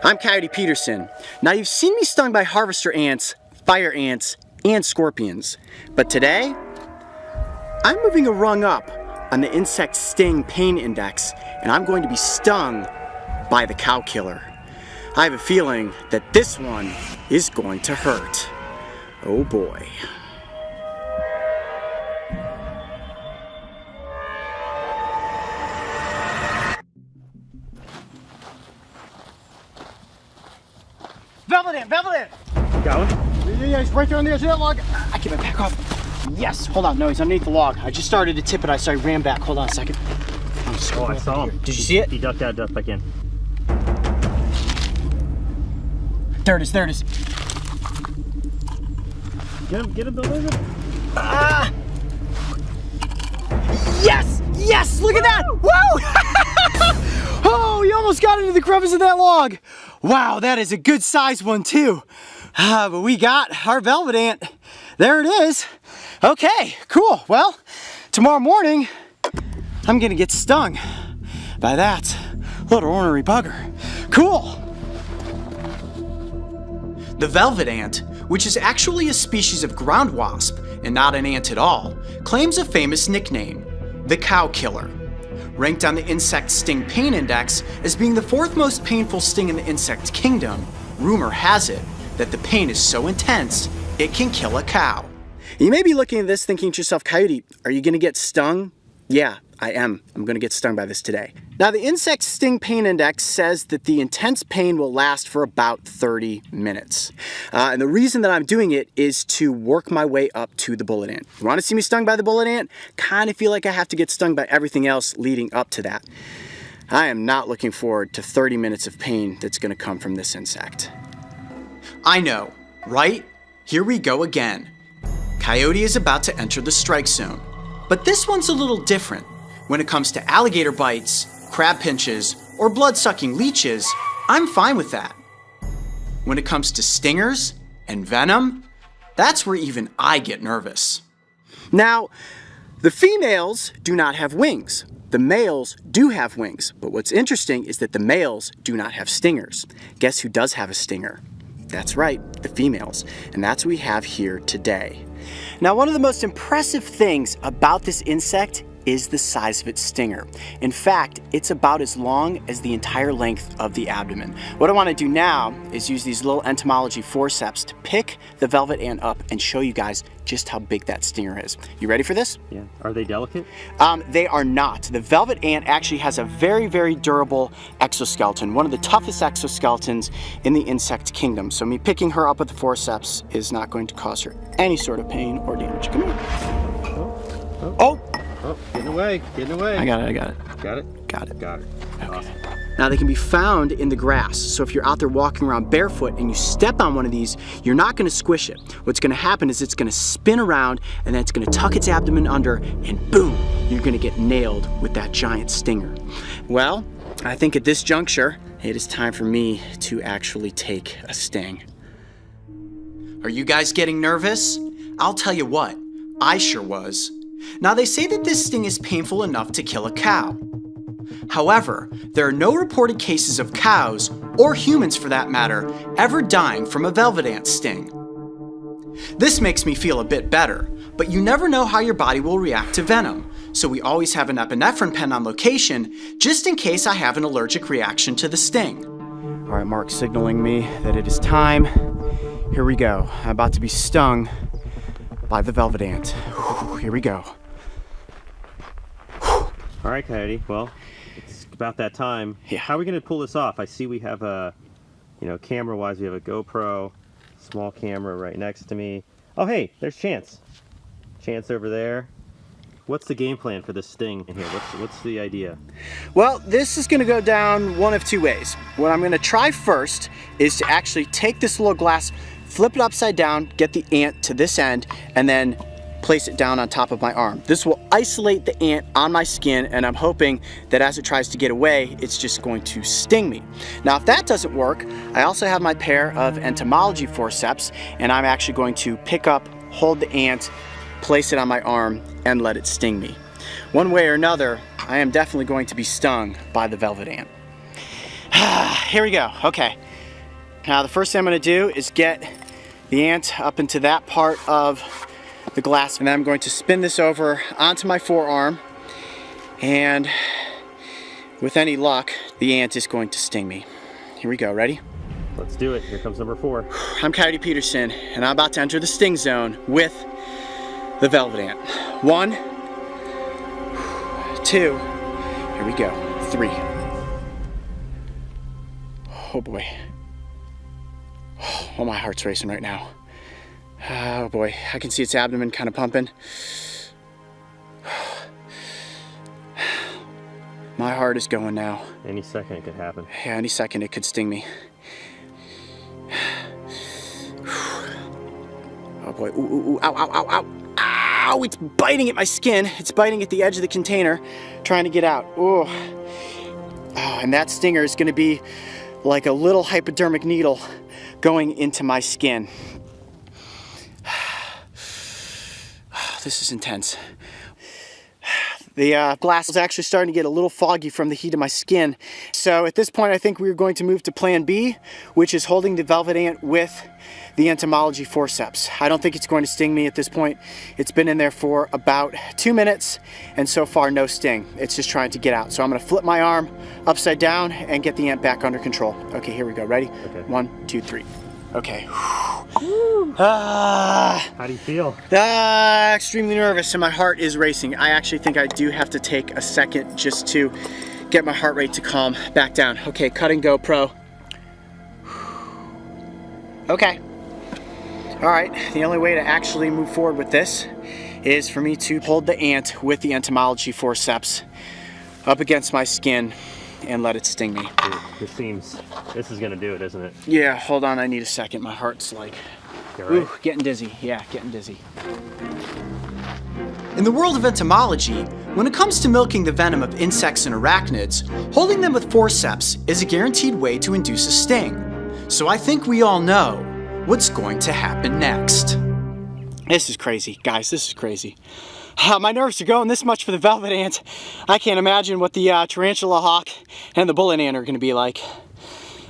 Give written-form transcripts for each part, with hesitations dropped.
I'm Coyote Peterson. Now you've seen me stung by harvester ants, fire ants, and scorpions. But today, I'm moving a rung up on the insect sting pain index, and I'm going to be stung by the cow killer. I have a feeling that this one is going to hurt. Oh boy. Velvet ant! Got one? Yeah, he's right there on the edge of that log. I get my back off. Yes, hold on. No, he's underneath the log. I just started to tip it. I ran back. Hold on a second. Oh, I saw him. Did you see it? He ducked out, ducked back in. There it is. Get him, Bill. Ah! Yes! Look at that! Woo! Oh, he almost got into the crevice of that log. Wow, that is a good size one too. But we got our velvet ant. There it is. Okay, cool. Well, tomorrow morning, I'm gonna get stung by that little ornery bugger. Cool. The velvet ant, which is actually a species of ground wasp and not an ant at all, claims a famous nickname, the cow killer. Ranked on the insect sting pain index as being the fourth most painful sting in the insect kingdom, rumor has it that the pain is so intense it can kill a cow. You may be looking at this thinking to yourself, Coyote, are you gonna get stung? Yeah, I am. I'm gonna get stung by this today. Now the insect sting pain index says that the intense pain will last for about 30 minutes. And the reason that I'm doing it is to work my way up to the bullet ant. You wanna see me stung by the bullet ant? Kinda feel like I have to get stung by everything else leading up to that. I am not looking forward to 30 minutes of pain that's gonna come from this insect. I know, right? Here we go again. Coyote is about to enter the strike zone. But this one's a little different. When it comes to alligator bites, crab pinches, or blood-sucking leeches, I'm fine with that. When it comes to stingers and venom, that's where even I get nervous. Now, the females do not have wings. The males do have wings, but what's interesting is that the males do not have stingers. Guess who does have a stinger? That's right, the females, and that's what we have here today. Now, one of the most impressive things about this insect is the size of its stinger. In fact, it's about as long as the entire length of the abdomen. What I want to do now is use these little entomology forceps to pick the velvet ant up and show you guys just how big that stinger is. You ready for this? Yeah. Are they delicate? They are not. The velvet ant actually has a very, very durable exoskeleton, one of the toughest exoskeletons in the insect kingdom. So me picking her up with the forceps is not going to cause her any sort of pain or damage. Come here. Oh! Oh, getting away. I got it. Got it? Okay. Awesome. Now they can be found in the grass. So if you're out there walking around barefoot and you step on one of these, you're not gonna squish it. What's gonna happen is it's gonna spin around and then it's gonna tuck its abdomen under and boom, you're gonna get nailed with that giant stinger. Well, I think at this juncture, it is time for me to actually take a sting. Are you guys getting nervous? I'll tell you what, I sure was. Now they say that this sting is painful enough to kill a cow. However, there are no reported cases of cows, or humans for that matter, ever dying from a velvet ant sting. This makes me feel a bit better, but you never know how your body will react to venom, so we always have an epinephrine pen on location just in case I have an allergic reaction to the sting. All right, Mark's signaling me that it is time. Here we go. I'm about to be stung by the velvet ant. Here we go. All right, Coyote. Well, it's about that time. Yeah. How are we going to pull this off? I see we have a, camera-wise, we have a GoPro, small camera right next to me. Oh, hey, there's Chance. Chance over there. What's the game plan for this sting in here? What's the idea? Well, this is going to go down one of two ways. What I'm going to try first is to actually take this little glass, flip it upside down, get the ant to this end, and then place it down on top of my arm. This will isolate the ant on my skin, and I'm hoping that as it tries to get away, it's just going to sting me. Now, if that doesn't work, I also have my pair of entomology forceps, and I'm actually going to pick up, hold the ant, place it on my arm, and let it sting me. One way or another, I am definitely going to be stung by the velvet ant. Here we go. Okay. Now the first thing I'm going to do is get the ant up into that part of the glass, and then I'm going to spin this over onto my forearm, and with any luck, the ant is going to sting me. Here we go, ready? Let's do it. Here comes number 4. I'm Coyote Peterson, and I'm about to enter the sting zone with the velvet ant. 1, 2, here we go, 3. Oh boy. Oh, my heart's racing right now. Oh boy, I can see its abdomen kind of pumping. My heart is going now. Any second it could happen. Yeah, any second it could sting me. Oh boy, ooh, ooh, ooh, ow, ow, ow, ow. Ow, it's biting at my skin. It's biting at the edge of the container, trying to get out. Oh, and that stinger is gonna be like a little hypodermic needle going into my skin. This is intense. The glass is actually starting to get a little foggy from the heat of my skin. So at this point, I think we're going to move to plan B, which is holding the velvet ant with the entomology forceps. I don't think it's going to sting me at this point. It's been in there for about 2 minutes, and so far no sting. It's just trying to get out. So I'm gonna flip my arm upside down and get the ant back under control. Okay, here we go, ready? Okay. 1, 2, 3. Okay. How do you feel? Extremely nervous, and my heart is racing. I actually think I do have to take a second just to get my heart rate to calm back down. Okay, cut and go, pro. Okay. All right, the only way to actually move forward with this is for me to hold the ant with the entomology forceps up against my skin and let it sting me. This is gonna do it, isn't it? Yeah, hold on, I need a second. My heart's like, You're right. ooh, getting dizzy. Yeah, getting dizzy. In the world of entomology, when it comes to milking the venom of insects and arachnids, holding them with forceps is a guaranteed way to induce a sting. So I think we all know what's going to happen next. This is crazy, guys, this is crazy. My nerves are going this much for the velvet ant. I can't imagine what the tarantula hawk and the bullet ant are gonna be like.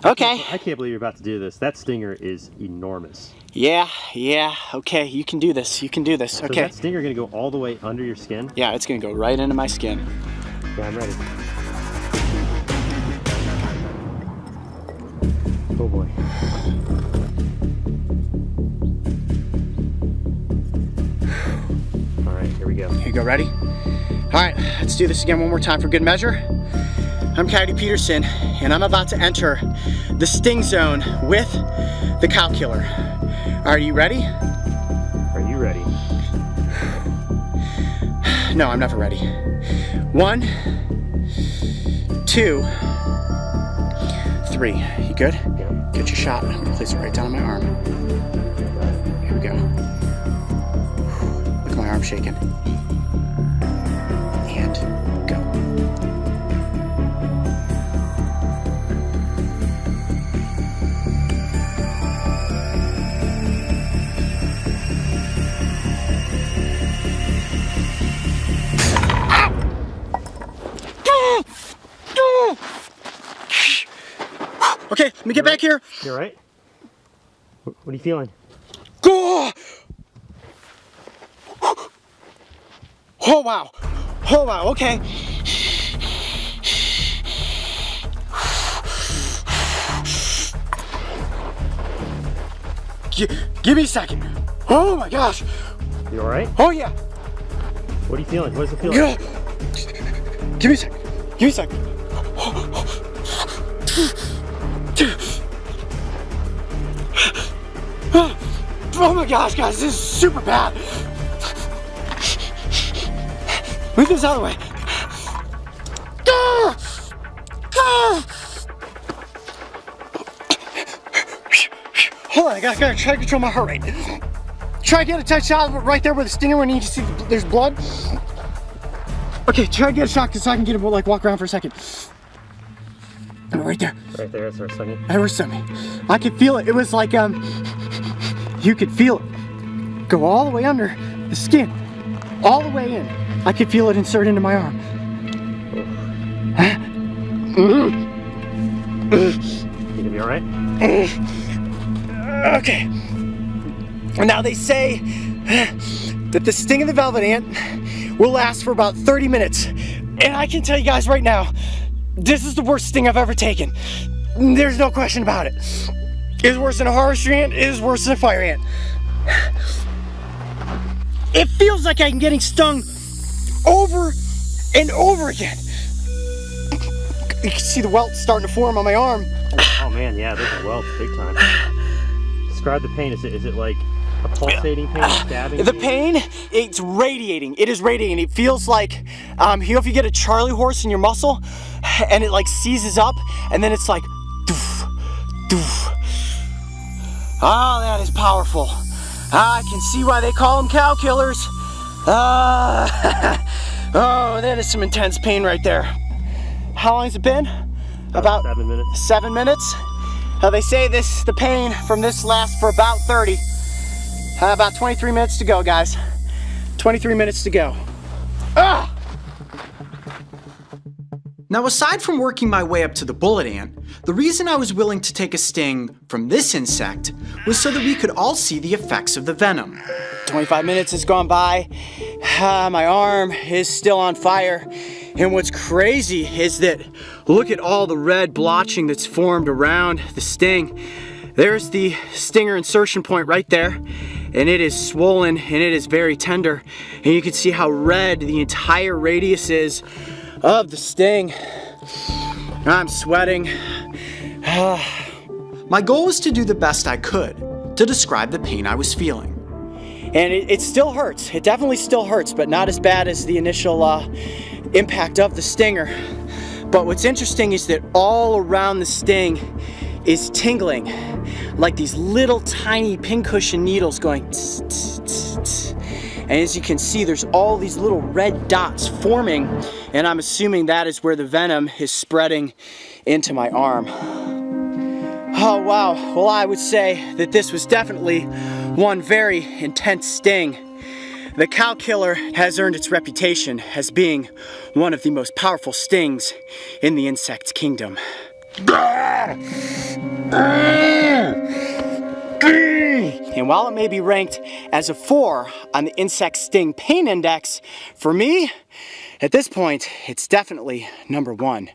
Okay. I can't believe you're about to do this. That stinger is enormous. Yeah, okay, you can do this, you can do this, So okay. is that stinger gonna go all the way under your skin? Yeah, it's gonna go right into my skin. Yeah, I'm ready. Oh boy. All right, here we go. Here you go, ready? All right, let's do this again one more time for good measure. I'm Coyote Peterson, and I'm about to enter the sting zone with the cow killer. Are you ready? Are you ready? No, I'm never ready. 1, 2, 3. You good? Yeah. Get your shot. I'm gonna place it right down on my arm. Here we go. Look at my arm shaking. And go. Okay, let me get back here. You all right? What are you feeling? Go! Oh wow. Oh wow, okay. Give me a second. Oh my gosh. You all right? Oh yeah. What are you feeling? What does it feel like? Give me a second. Give me a second. Oh my gosh, guys, this is super bad. Move this out of the way. Hold on, I gotta try to control my heart rate. Try to get a tight shot of it right there where the stinger when you see there's blood. Okay, try to get a shot so I can get him like walk around for a second. Right there. Right there, that's our stinging. That was something. I could feel it. It was like you could feel it go all the way under the skin, all the way in. I could feel it insert into my arm. You gonna be all right? Okay. Now they say that the sting of the velvet ant will last for about 30 minutes. And I can tell you guys right now, this is the worst sting I've ever taken. There's no question about it. It is worse than a harvester ant, it is worse than a fire ant. It feels like I'm getting stung over and over again. You can see the welt starting to form on my arm. Oh man, yeah, there's a welt, big time. Describe the pain. Is it like a pulsating pain, stabbing? The pain, it's radiating. It is radiating. It feels like, you know, if you get a Charlie horse in your muscle, and it like seizes up, and then it's like, doof, doof. Oh, that is powerful. I can see why they call them cow killers. Oh, that is some intense pain right there. How long has it been? About 7 minutes. 7 minutes. They say the pain from this lasts for about 30. About 23 minutes to go, guys. 23 minutes to go. Ah! Now, aside from working my way up to the bullet ant, the reason I was willing to take a sting from this insect was so that we could all see the effects of the venom. 25 minutes has gone by. My arm is still on fire. And what's crazy is that look at all the red blotching that's formed around the sting. There's the stinger insertion point right there, and it is swollen and it is very tender. And you can see how red the entire radius is of the sting. I'm sweating. My goal was to do the best I could to describe the pain I was feeling. And it still hurts. It definitely still hurts, but not as bad as the initial impact of the stinger. But what's interesting is that all around the sting is tingling, like these little tiny pincushion needles going tss, tss, tss, tss. And as you can see, there's all these little red dots forming, and I'm assuming that is where the venom is spreading into my arm. Oh wow, well I would say that this was definitely one very intense sting. The cow killer has earned its reputation as being one of the most powerful stings in the insect kingdom. And while it may be ranked as a 4 on the insect sting pain index, for me, at this point, it's definitely number 1.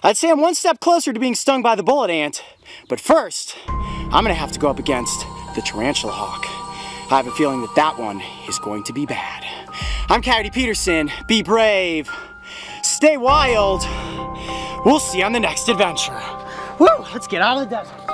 I'd say I'm one step closer to being stung by the bullet ant, but first, I'm gonna have to go up against the tarantula hawk. I have a feeling that that one is going to be bad. I'm Coyote Peterson. Be brave. Stay wild. We'll see you on the next adventure. Woo! Let's get out of the desert.